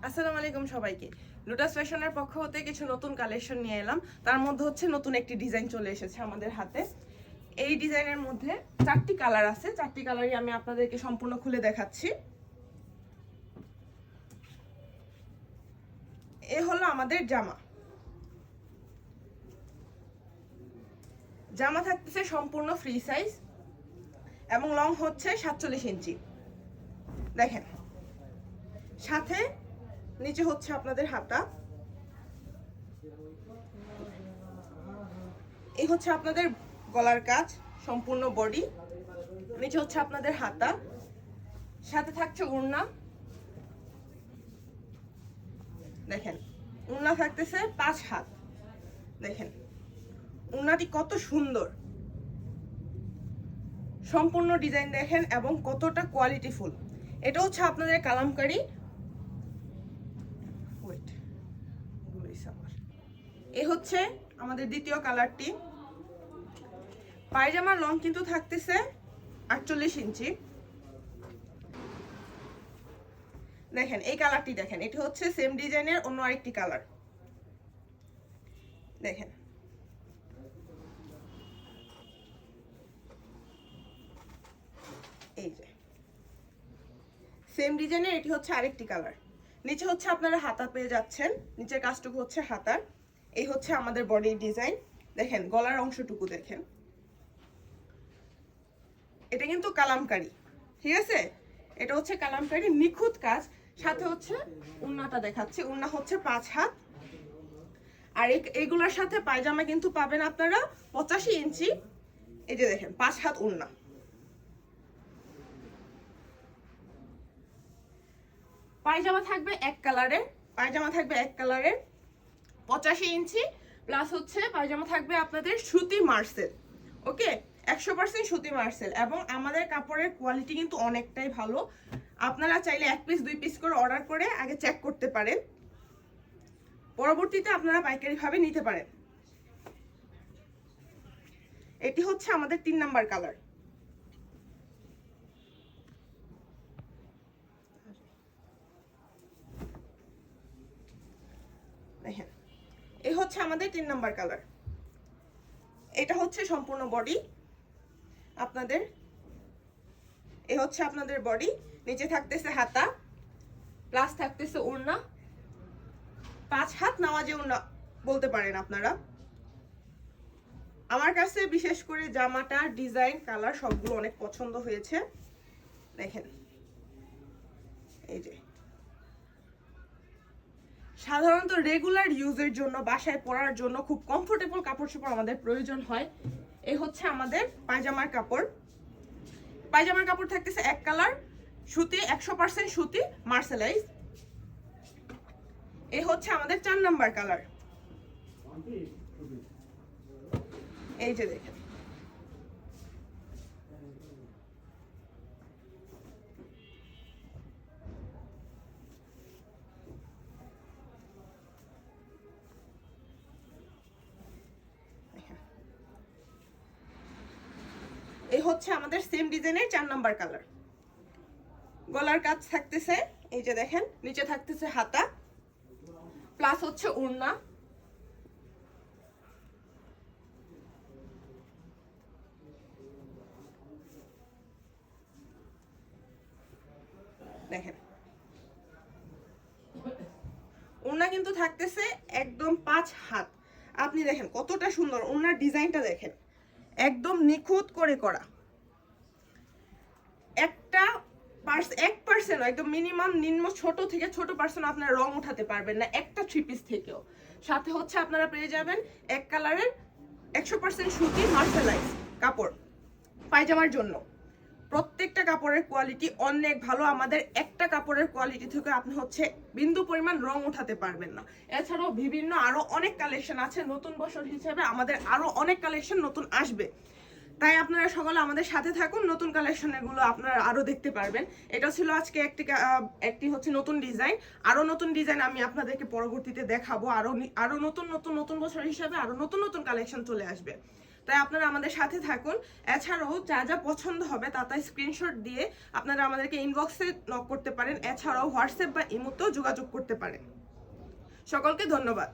আসসালামু আলাইকুম সবাইকে। লোটাস ফ্যাশনের পক্ষ হতে কিছু নতুন কালেকশন নিয়ে এলাম। তার মধ্যে হচ্ছে নতুন একটি ডিজাইন চলে এসেছে আমাদের হাতে। এই ডিজাইনের মধ্যে 4টি কালার আছে। 4টি কালারই আমি আপনাদেরকে সম্পূর্ণ খুলে দেখাচ্ছি। এ হলো আমাদের জামা। জামা থাকতেছে সম্পূর্ণ ফ্রি সাইজ এবং লং হচ্ছে 47 ইঞ্চি। দেখেন, সাথে নিচে হচ্ছে আপনাদের হাতা। এই হচ্ছে আপনাদের গলার কাজ, সম্পূর্ণ বডি। নিচে হচ্ছে আপনাদের হাতা, সাথে থাকছে ওড়না। দেখেন, ওড়না থাকতেছে 5 হাত। দেখেন ওড়নাটি কত সুন্দর, সম্পূর্ণ ডিজাইন দেখেন এবং কতটা কোয়ালিটিফুল। এটা হচ্ছে আপনাদের কালামকারী। এ হচ্ছে আমাদের দ্বিতীয় কালারটি। পায়জামার লং কিন্তু থাকতেছে 48 ইঞ্চি। দেখেন এই কালারটি দেখেন, এটি হচ্ছে সেম ডিজাইনের অন্য আরেকটি কালার। দেখেন এই যে সেম ডিজাইনের এটি হচ্ছে আরেকটি কালার। নিচে হচ্ছে আপনারা হাতা পেয়ে যাচ্ছেন, নিচের কাজটুকু হচ্ছে হাতার। এই হচ্ছে আমাদের বডির ডিজাইন। দেখেন গলার অংশটুকু দেখেন, এটা কিন্তু কালামকারী, ঠিক আছে? এটা হচ্ছে কালামকারী, নিখুঁত কাজ। সাথে হচ্ছে ওড়নাটা দেখাচ্ছি, ওড়না হচ্ছে 5 হাত। আর এইগুলোর সাথে পায়জামা কিন্তু পাবেন আপনারা 85 ইঞ্চি। এই যে দেখেন 5 হাত ওড়না। পায়জামা থাকবে এক কালারের, 85 ইঞ্চি প্লাস হচ্ছে পায়জামা থাকবে আপনাদের সুতি মার্সেল। ওকে, 100% সুতি মার্সেল। এবং আমাদের কাপড়ের কোয়ালিটি কিন্তু অনেকটাই ভালো। আপনারা চাইলে 1 পিস 2 পিস করে অর্ডার করে আগে চেক করতে পারেন, পরবর্তীতে আপনারা পাইকারি ভাবে নিতে পারেন। এটি হচ্ছে আমাদের 3 নাম্বার কালার। দেখেন এই হচ্ছে আমাদের 3 নাম্বার কালার। এটা হচ্ছে সম্পূর্ণ বডি আপনাদের। এই হচ্ছে আপনাদের বডি, নিচে থাকতেছে হাতা প্লাস থাকতেছে ওড়না। 5 হাত নামাজে ওড়না বলতে পারেন আপনারা। আমার কাছে বিশেষ করে জামাটা ডিজাইন কালার সবগুলো অনেক পছন্দ হয়েছে। দেখেন এই যে সাধারণত রেগুলার ইউজের জন্য, বাসায় পরার জন্য খুব কমফোর্টেবল কাপড় চোপড় আমাদের প্রয়োজন হয়। এই হচ্ছে আমাদের পায়জামার কাপড়। পায়জামার কাপড় থাকতেছে এক কালার, সুতি, 100% সুতি মার্সেলাইজ। এই হচ্ছে আমাদের 4 নাম্বার কালার। এই যে দেখেন এই হচ্ছে আমাদের সেম ডিজাইনের 4 নাম্বার কালার। গলার কাজ থাকতেছে এই যে দেখেন, নিচে থাকতেছে হাতা প্লাস হচ্ছে ওড়না। দেখেন ওড়না কিন্তু থাকতেছে একদম 5 হাত। আপনি দেখেন কতটা সুন্দর ওড়নার ডিজাইনটা, দেখেন একদম নিখুঁত করে করা। একটা 1% একদম মিনিমাম নিম্ন ছোট থেকে ছোট পার্সেন্ট আপনারা রং উঠাতে পারবেন না একটা 3 পিস থেকেও। সাথে হচ্ছে আপনারা পেয়ে যাবেন এক কালারের 100% সুতি মার্সেলাইজ কাপড় পায়জামার জন্য। প্রত্যেকটা কাপড়ের কোয়ালিটি অনেক ভালো। আমাদের একটা কাপড়ের কোয়ালিটি থেকে আপনি হচ্ছে বিন্দু পরিমাণ রং উঠাতে পারবেন না। এছাড়াও বিভিন্ন আরো অনেক কালেকশন আছে। নতুন বছর হিসেবে আমাদের আরো অনেক কালেকশন নতুন আসবে, তাই আপনারা সকলে আমাদের সাথে থাকুন। নতুন কালেকশন এগুলো আপনারা আরো দেখতে পারবেন। এটা ছিল আজকে একটি হচ্ছে নতুন ডিজাইন। আরো নতুন ডিজাইন আমি আপনাদেরকে পরবর্তীতে দেখাবো। আরো নতুন বছর হিসেবে আরো নতুন কালেকশন চলে আসবে। তাই আপনারা আমাদের সাথে থাকুন। এছাড়াও যা যা পছন্দ হবে তা তাই স্ক্রিনশট দিয়ে আপনারা আমাদেরকে ইনবক্সে নক করতে পারেন। এছাড়াও হোয়াটসঅ্যাপ বা ইমোতেও যোগাযোগ করতে পারেন। সকলকে ধন্যবাদ।